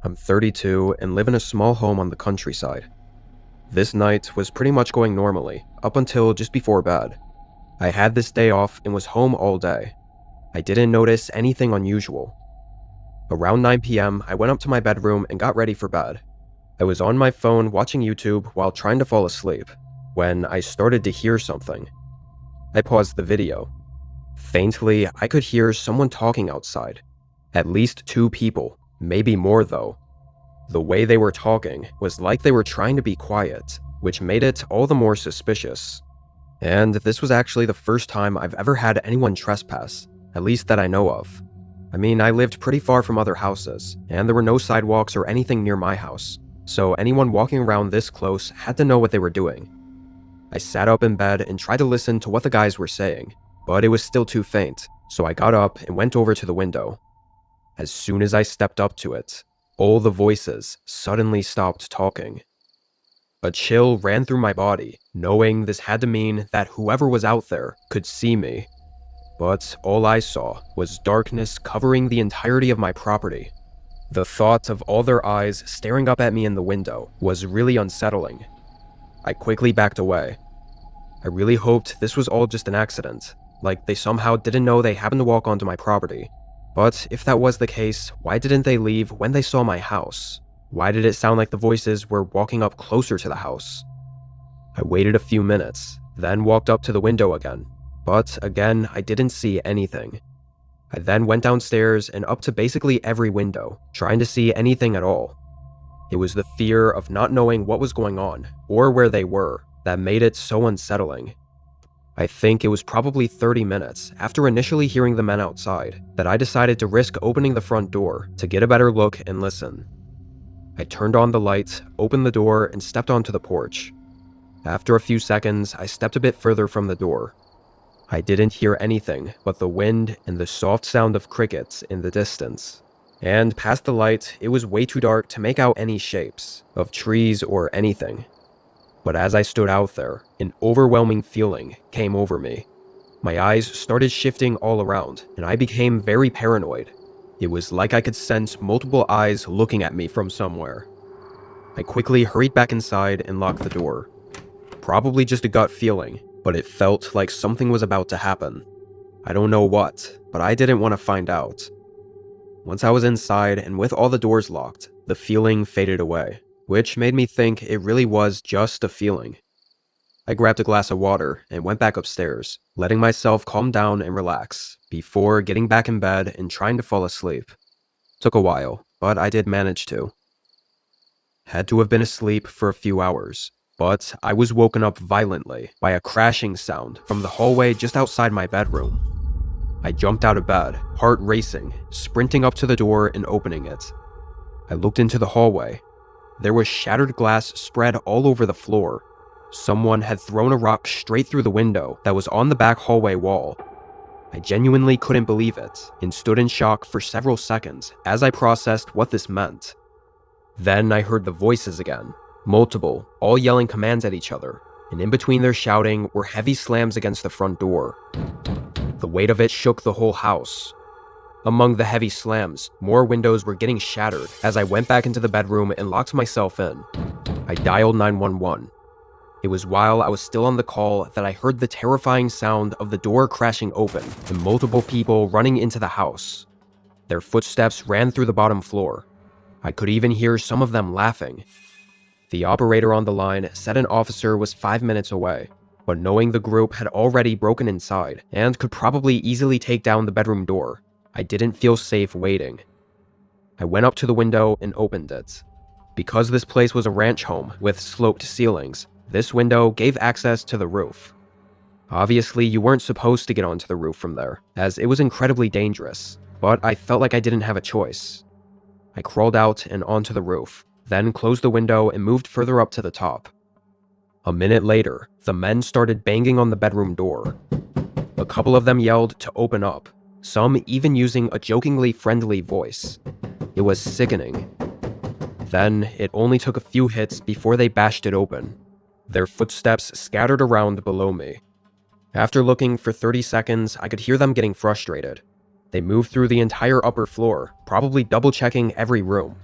I'm 32 and live in a small home on the countryside. This night was pretty much going normally, up until just before bed. I had this day off and was home all day. I didn't notice anything unusual. Around 9 p.m., I went up to my bedroom and got ready for bed. I was on my phone watching YouTube while trying to fall asleep, when I started to hear something. I paused the video. Faintly, I could hear someone talking outside. At least 2 people, maybe more though. The way they were talking was like they were trying to be quiet, which made it all the more suspicious. And this was actually the first time I've ever had anyone trespass, at least that I know of. I mean, I lived pretty far from other houses, and there were no sidewalks or anything near my house, so anyone walking around this close had to know what they were doing. I sat up in bed and tried to listen to what the guys were saying, but it was still too faint, so I got up and went over to the window. As soon as I stepped up to it, all the voices suddenly stopped talking. A chill ran through my body, knowing this had to mean that whoever was out there could see me. But all I saw was darkness covering the entirety of my property. The thought of all their eyes staring up at me in the window was really unsettling. I quickly backed away. I really hoped this was all just an accident, like they somehow didn't know they happened to walk onto my property. But if that was the case, why didn't they leave when they saw my house? Why did it sound like the voices were walking up closer to the house? I waited a few minutes, then walked up to the window again, but again I didn't see anything. I then went downstairs and up to basically every window, trying to see anything at all. It was the fear of not knowing what was going on, or where they were, that made it so unsettling. I think it was probably 30 minutes after initially hearing the men outside that I decided to risk opening the front door to get a better look and listen. I turned on the light, opened the door, and stepped onto the porch. After a few seconds, I stepped a bit further from the door. I didn't hear anything but the wind and the soft sound of crickets in the distance. And past the light, it was way too dark to make out any shapes of trees or anything. But as I stood out there, an overwhelming feeling came over me. My eyes started shifting all around, and I became very paranoid. It was like I could sense multiple eyes looking at me from somewhere. I quickly hurried back inside and locked the door. Probably just a gut feeling, but it felt like something was about to happen. I don't know what, but I didn't want to find out. Once I was inside and with all the doors locked, the feeling faded away, which made me think it really was just a feeling. I grabbed a glass of water and went back upstairs, letting myself calm down and relax, before getting back in bed and trying to fall asleep. Took a while, but I did manage to. Had to have been asleep for a few hours, but I was woken up violently by a crashing sound from the hallway just outside my bedroom. I jumped out of bed, heart racing, sprinting up to the door and opening it. I looked into the hallway. There was shattered glass spread all over the floor. Someone had thrown a rock straight through the window that was on the back hallway wall. I genuinely couldn't believe it and stood in shock for several seconds as I processed what this meant. Then I heard the voices again, multiple, all yelling commands at each other, and in between their shouting were heavy slams against the front door. The weight of it shook the whole house. Among the heavy slams, more windows were getting shattered as I went back into the bedroom and locked myself in. I dialed 911. It was while I was still on the call that I heard the terrifying sound of the door crashing open and multiple people running into the house. Their footsteps ran through the bottom floor. I could even hear some of them laughing. The operator on the line said an officer was 5 minutes away, but knowing the group had already broken inside and could probably easily take down the bedroom door, I didn't feel safe waiting. I went up to the window and opened it. Because this place was a ranch home with sloped ceilings, this window gave access to the roof. Obviously, you weren't supposed to get onto the roof from there, as it was incredibly dangerous, but I felt like I didn't have a choice. I crawled out and onto the roof, then closed the window and moved further up to the top. A minute later, the men started banging on the bedroom door. A couple of them yelled to open up, some even using a jokingly friendly voice. It was sickening. Then, it only took a few hits before they bashed it open. Their footsteps scattered around below me. After looking for 30 seconds, I could hear them getting frustrated. They moved through the entire upper floor, probably double-checking every room.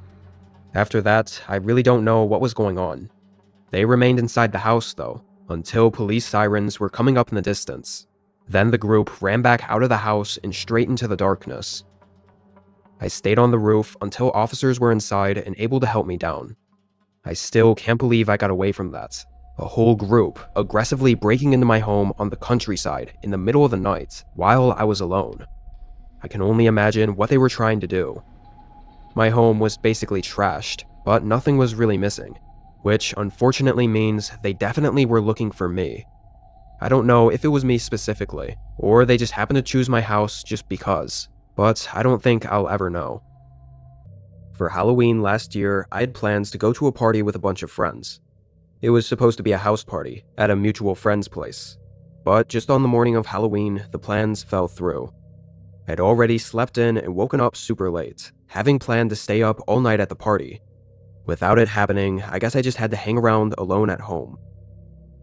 After that, I really don't know what was going on. They remained inside the house, though, until police sirens were coming up in the distance. Then the group ran back out of the house and straight into the darkness. I stayed on the roof until officers were inside and able to help me down. I still can't believe I got away from that. A whole group aggressively breaking into my home on the countryside in the middle of the night while I was alone. I can only imagine what they were trying to do. My home was basically trashed, but nothing was really missing, which unfortunately means they definitely were looking for me. I don't know if it was me specifically, or they just happened to choose my house just because, but I don't think I'll ever know. For Halloween last year, I had plans to go to a party with a bunch of friends. It was supposed to be a house party at a mutual friend's place, but just on the morning of Halloween, the plans fell through. I'd already slept in and woken up super late, having planned to stay up all night at the party. Without it happening, I guess I just had to hang around alone at home.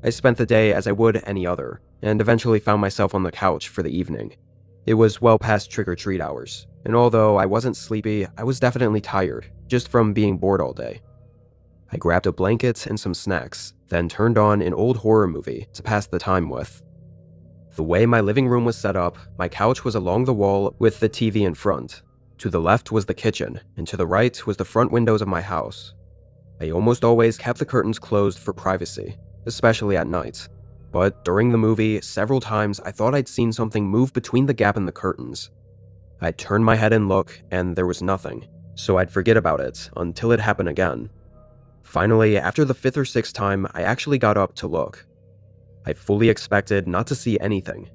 I spent the day as I would any other, and eventually found myself on the couch for the evening. It was well past trick-or-treat hours, and although I wasn't sleepy, I was definitely tired, just from being bored all day. I grabbed a blanket and some snacks, then turned on an old horror movie to pass the time with. The way my living room was set up, my couch was along the wall with the TV in front. To the left was the kitchen, and to the right was the front windows of my house. I almost always kept the curtains closed for privacy, especially at night. But during the movie, several times I thought I'd seen something move between the gap in the curtains. I'd turn my head and look, and there was nothing, so I'd forget about it until it happened again. Finally, after the 5th or 6th time, I actually got up to look. I fully expected not to see anything.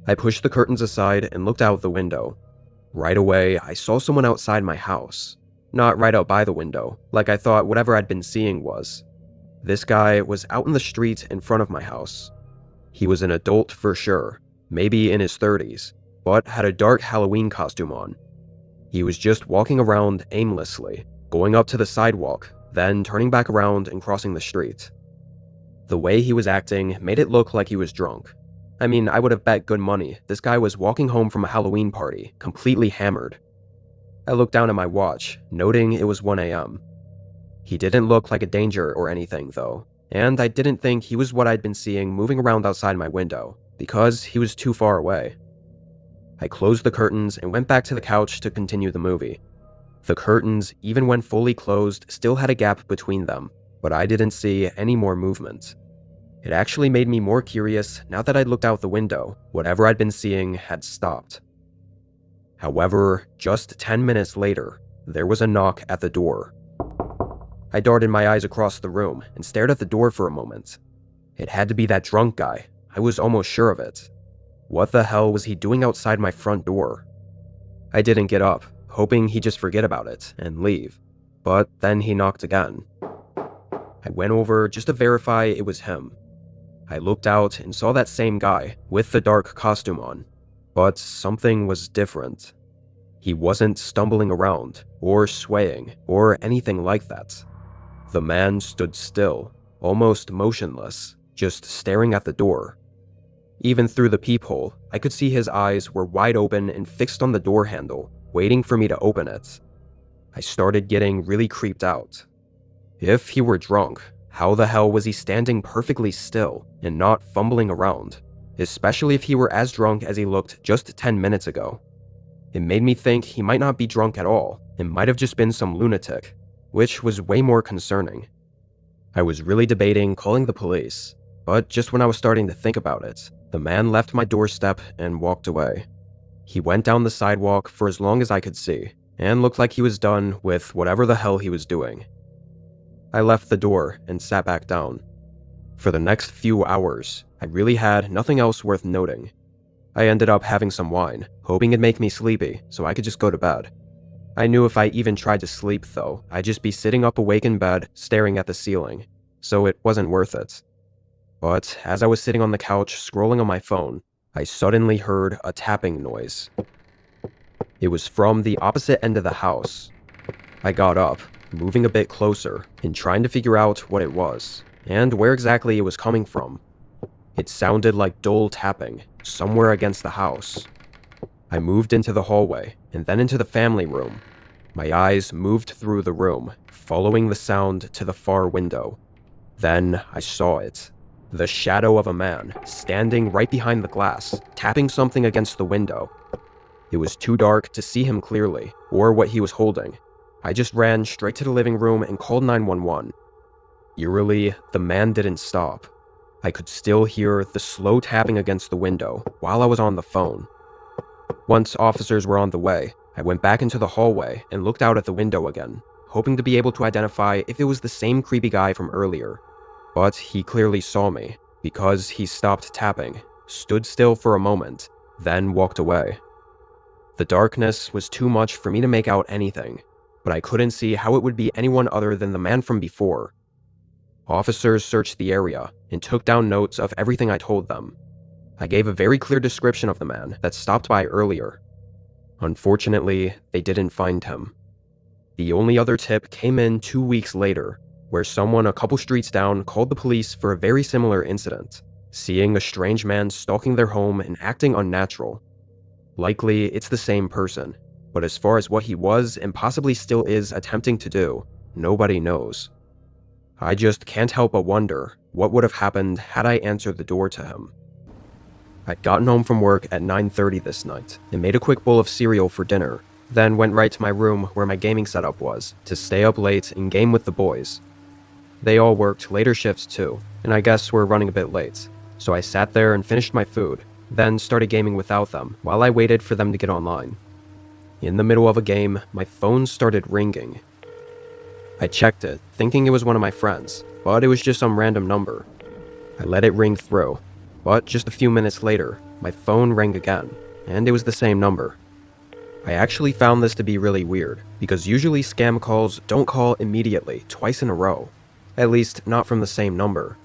I pushed the curtains aside and looked out the window. Right away, I saw someone outside my house. Not right out by the window, like I thought whatever I'd been seeing was. This guy was out in the street in front of my house. He was an adult for sure, maybe in his 30s, but had a dark Halloween costume on. He was just walking around aimlessly, going up to the sidewalk, then turning back around and crossing the street. The way he was acting made it look like he was drunk. I mean, I would have bet good money this guy was walking home from a Halloween party, completely hammered. I looked down at my watch, noting it was 1 a.m. He didn't look like a danger or anything, though, and I didn't think he was what I'd been seeing moving around outside my window, because he was too far away. I closed the curtains and went back to the couch to continue the movie. The curtains, even when fully closed, still had a gap between them, but I didn't see any more movement. It actually made me more curious now that I'd looked out the window. Whatever I'd been seeing had stopped. However, just 10 minutes later, there was a knock at the door. I darted my eyes across the room and stared at the door for a moment. It had to be that drunk guy. I was almost sure of it. What the hell was he doing outside my front door? I didn't get up, hoping he'd just forget about it and leave. But then he knocked again. I went over just to verify it was him. I looked out and saw that same guy with the dark costume on, but something was different. He wasn't stumbling around or swaying or anything like that. The man stood still, almost motionless, just staring at the door. Even through the peephole, I could see his eyes were wide open and fixed on the door handle, waiting for me to open it. I started getting really creeped out. If he were drunk, how the hell was he standing perfectly still and not fumbling around, especially if he were as drunk as he looked just 10 minutes ago? It made me think he might not be drunk at all and might have just been some lunatic, which was way more concerning. I was really debating calling the police, but just when I was starting to think about it, the man left my doorstep and walked away. He went down the sidewalk for as long as I could see, and looked like he was done with whatever the hell he was doing. I left the door and sat back down. For the next few hours, I really had nothing else worth noting. I ended up having some wine, hoping it'd make me sleepy so I could just go to bed. I knew if I even tried to sleep, though, I'd just be sitting up awake in bed, staring at the ceiling, so it wasn't worth it. But as I was sitting on the couch scrolling on my phone, I suddenly heard a tapping noise. It was from the opposite end of the house. I got up, moving a bit closer and trying to figure out what it was, and where exactly it was coming from. It sounded like dull tapping, somewhere against the house. I moved into the hallway, and then into the family room. My eyes moved through the room, following the sound to the far window. Then I saw it. The shadow of a man, standing right behind the glass, tapping something against the window. It was too dark to see him clearly, or what he was holding. I just ran straight to the living room and called 911. Eerily, the man didn't stop. I could still hear the slow tapping against the window while I was on the phone. Once officers were on the way, I went back into the hallway and looked out at the window again, hoping to be able to identify if it was the same creepy guy from earlier. But he clearly saw me, because he stopped tapping, stood still for a moment, then walked away. The darkness was too much for me to make out anything, but I couldn't see how it would be anyone other than the man from before. Officers searched the area and took down notes of everything I told them. I gave a very clear description of the man that stopped by earlier. Unfortunately, they didn't find him. The only other tip came in 2 weeks later, where someone a couple streets down called the police for a very similar incident, seeing a strange man stalking their home and acting unnatural. Likely, it's the same person, but as far as what he was and possibly still is attempting to do, nobody knows. I just can't help but wonder what would have happened had I answered the door to him. I'd gotten home from work at 9:30 this night and made a quick bowl of cereal for dinner, then went right to my room where my gaming setup was to stay up late and game with the boys. They all worked later shifts too, and I guess were running a bit late, so I sat there and finished my food, then started gaming without them while I waited for them to get online. In the middle of a game, my phone started ringing. I checked it, thinking it was one of my friends, but it was just some random number. I let it ring through, but just a few minutes later, my phone rang again, and it was the same number. I actually found this to be really weird, because usually scam calls don't call immediately, twice in a row. At least, not from the same number.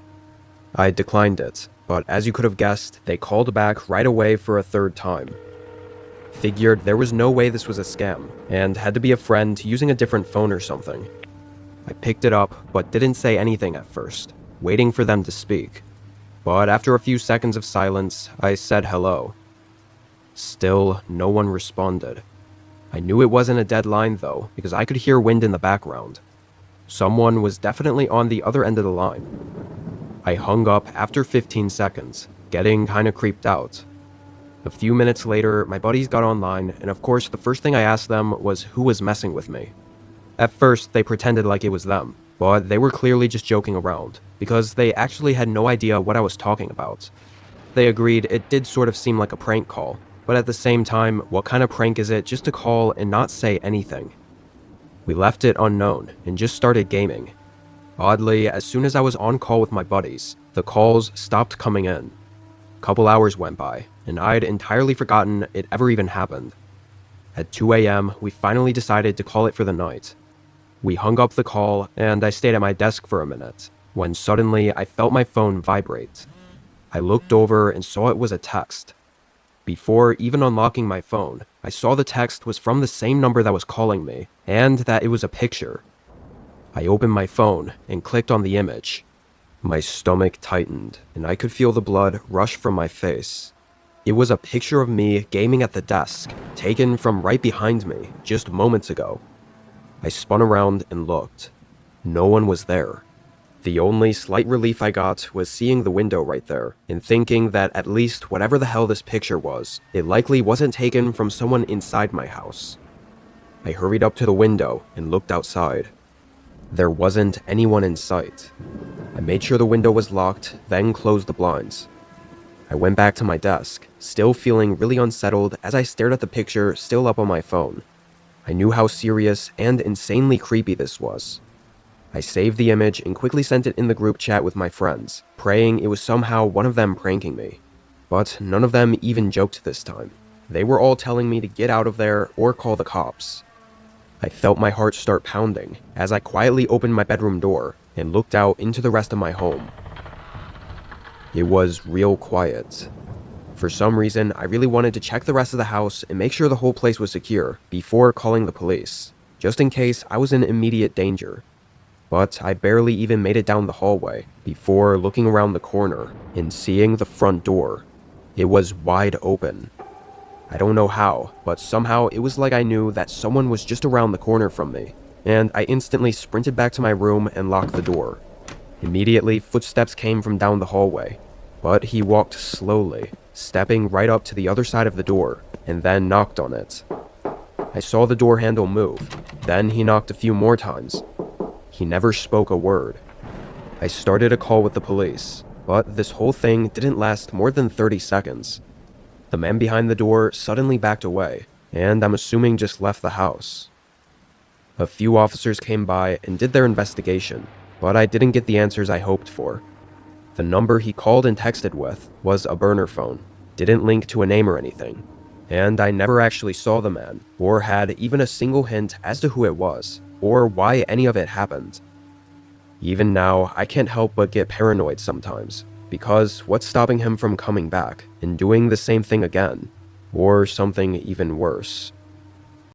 I declined it, but as you could have guessed, they called back right away for a third time. Figured there was no way this was a scam, and had to be a friend using a different phone or something. I picked it up, but didn't say anything at first, waiting for them to speak. But after a few seconds of silence, I said hello. Still, no one responded. I knew it wasn't a dead line though, because I could hear wind in the background. Someone was definitely on the other end of the line. I hung up after 15 seconds, getting kinda creeped out. A few minutes later, my buddies got online, and of course the first thing I asked them was who was messing with me. At first, they pretended like it was them, but they were clearly just joking around, because they actually had no idea what I was talking about. They agreed it did sort of seem like a prank call, but at the same time, what kind of prank is it just to call and not say anything? We left it unknown and just started gaming. Oddly, as soon as I was on call with my buddies, the calls stopped coming in. A couple hours went by, and I'd entirely forgotten it ever even happened. At 2 a.m., we finally decided to call it for the night. We hung up the call, and I stayed at my desk for a minute, when suddenly I felt my phone vibrate. I looked over and saw it was a text. Before even unlocking my phone, I saw the text was from the same number that was calling me, and that it was a picture. I opened my phone and clicked on the image. My stomach tightened, and I could feel the blood rush from my face. It was a picture of me gaming at the desk, taken from right behind me just moments ago. I spun around and looked. No one was there. The only slight relief I got was seeing the window right there, and thinking that at least whatever the hell this picture was, it likely wasn't taken from someone inside my house. I hurried up to the window and looked outside. There wasn't anyone in sight. I made sure the window was locked, then closed the blinds. I went back to my desk, still feeling really unsettled as I stared at the picture still up on my phone. I knew how serious and insanely creepy this was. I saved the image and quickly sent it in the group chat with my friends, praying it was somehow one of them pranking me. But none of them even joked this time. They were all telling me to get out of there or call the cops. I felt my heart start pounding as I quietly opened my bedroom door and looked out into the rest of my home. It was real quiet. For some reason, I really wanted to check the rest of the house and make sure the whole place was secure before calling the police, just in case I was in immediate danger. But I barely even made it down the hallway before looking around the corner and seeing the front door. It was wide open. I don't know how, but somehow it was like I knew that someone was just around the corner from me, and I instantly sprinted back to my room and locked the door. Immediately, footsteps came from down the hallway, but he walked slowly, stepping right up to the other side of the door, and then knocked on it. I saw the door handle move, then he knocked a few more times. He never spoke a word. I started a call with the police, but this whole thing didn't last more than 30 seconds. The man behind the door suddenly backed away, and I'm assuming just left the house. A few officers came by and did their investigation, but I didn't get the answers I hoped for. The number he called and texted with was a burner phone, didn't link to a name or anything, and I never actually saw the man, or had even a single hint as to who it was, or why any of it happened. Even now, I can't help but get paranoid sometimes, because what's stopping him from coming back and doing the same thing again, or something even worse?